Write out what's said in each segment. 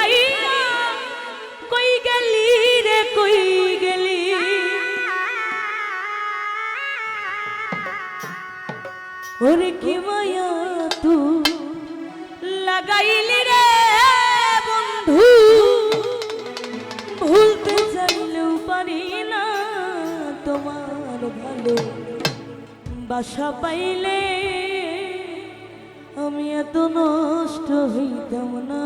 শিখাইয়া কই গেলি রে কই গেলি ওরে কি মায়া তুই লাগাইলি রে বন্ধু ভুলতে চাইলেও পারি না তোমার ভালো বাসা পাইলে আমি এত নষ্ট হইতাম না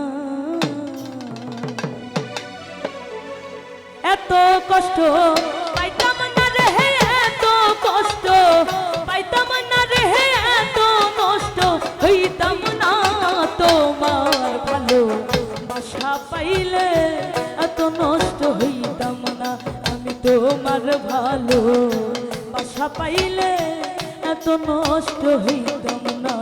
এত কষ্ট পাইতাম না রে এত কষ্ট পাইতাম না রে এত নষ্ট হইতাম না তোমার ভালো বাসা পাইলে এত নষ্ট হইতাম না আমি তোমার ভালো বাসা পাইলে এত নষ্ট হইতাম না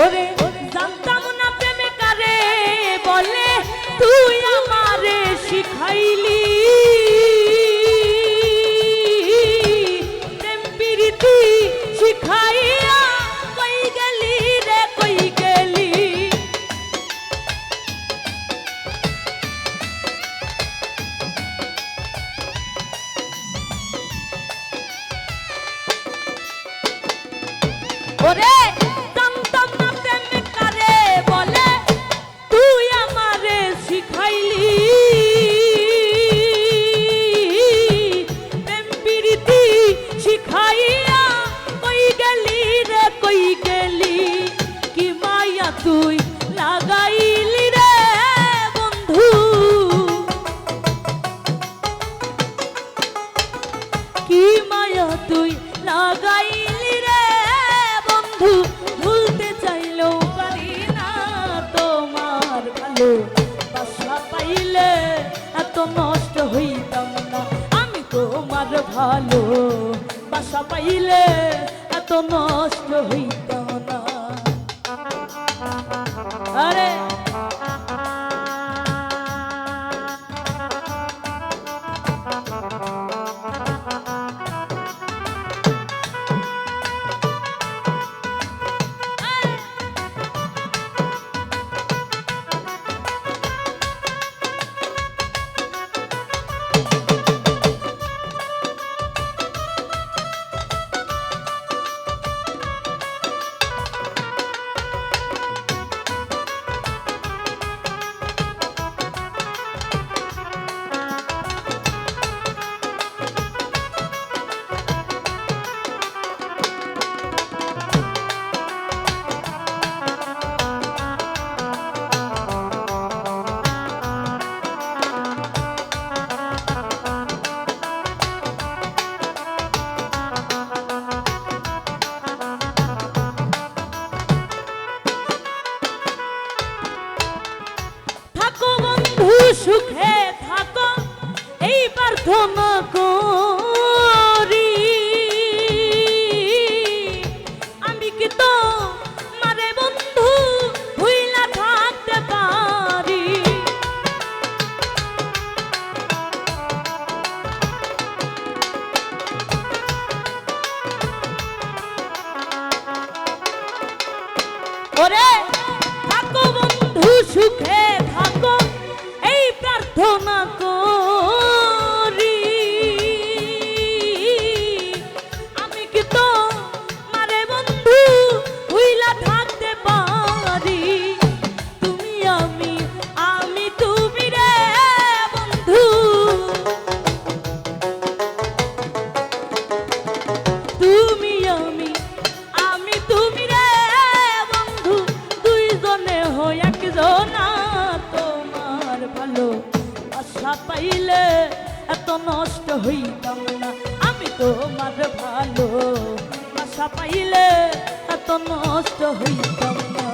ওরে জানতাম না প্রেমে কারে বলে তুই আমারে শিখাইলি প্রেম প্রীতি শিখাইয়া কই গেলি রে কই গেলি ওরে তুই লাগাইলি রে বন্ধু কি মায়া তুই লাগাইলি রে বন্ধু ভুলতে চাইলেও পারি না তোমার ভালো বাসা পাইলে এত নষ্ট হইতাম না আমি তোমার ভালো বাসা পাইলে এত নষ্ট হইতাম না আরে সুখে থাকো এই প্রার্থনা করি আমি কি তো মারে বন্ধু ভুইলা থাকতে পারি ওরে থাকো বন্ধু সুখে থাকো প্রার্থনা করি নষ্ট হইতাম না। আমি তোমার ভালো বাসা পাইলে এত নষ্ট হইতাম না।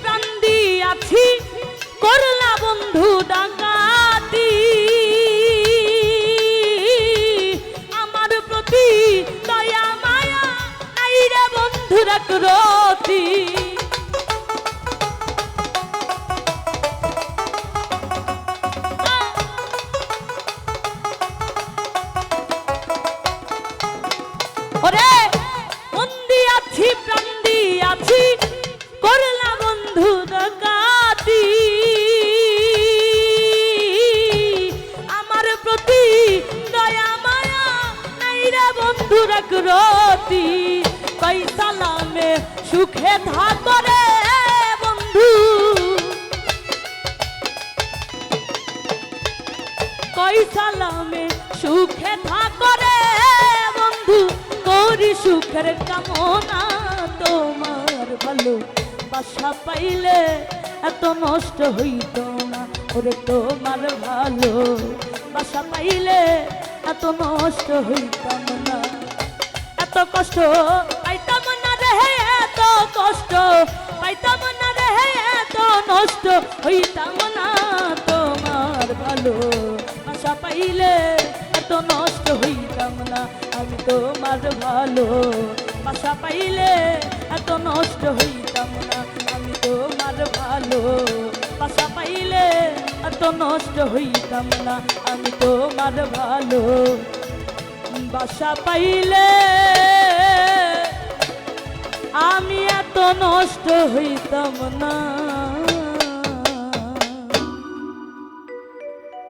প্রাণ দিয়াছি করলা বন্ধু ডাকাতি, আমার প্রতি দয়া মায়া নাই রে বন্ধু রাখরতি। ওরে মন দিয়াছি প্রাণ দিয়াছি করলা বন্ধু ডাকাতি, আমার প্রতি দয়া মায়া নাই রে বন্ধু রাখরতি। কই সালামে সুখে থাকো রে বন্ধু, কই সালামে সুখে থাকো রে বন্ধু, করি সুখের কামনা। তোমার ভালো বাসা পাইলে এত নষ্ট হইত না। ওরে তোমার ভালো বাসা পাইলে এত নষ্ট হইতাম না। এত কষ্ট পাইতাম না রে, এত কষ্ট পাইতাম না রে, এত নষ্ট হইতাম না। তোমার ভালো বাসা পাইলে এত নষ্ট হইতাম না। আমি তোমার ভালো বাসা পাইলে এত নষ্ট হইতাম না। আমি তোমার ভালো বাসা পাইলে এত নষ্ট হইতাম না। আমি তোমার ভালো বাসা পাইলে আমি এত নষ্ট হইতাম না।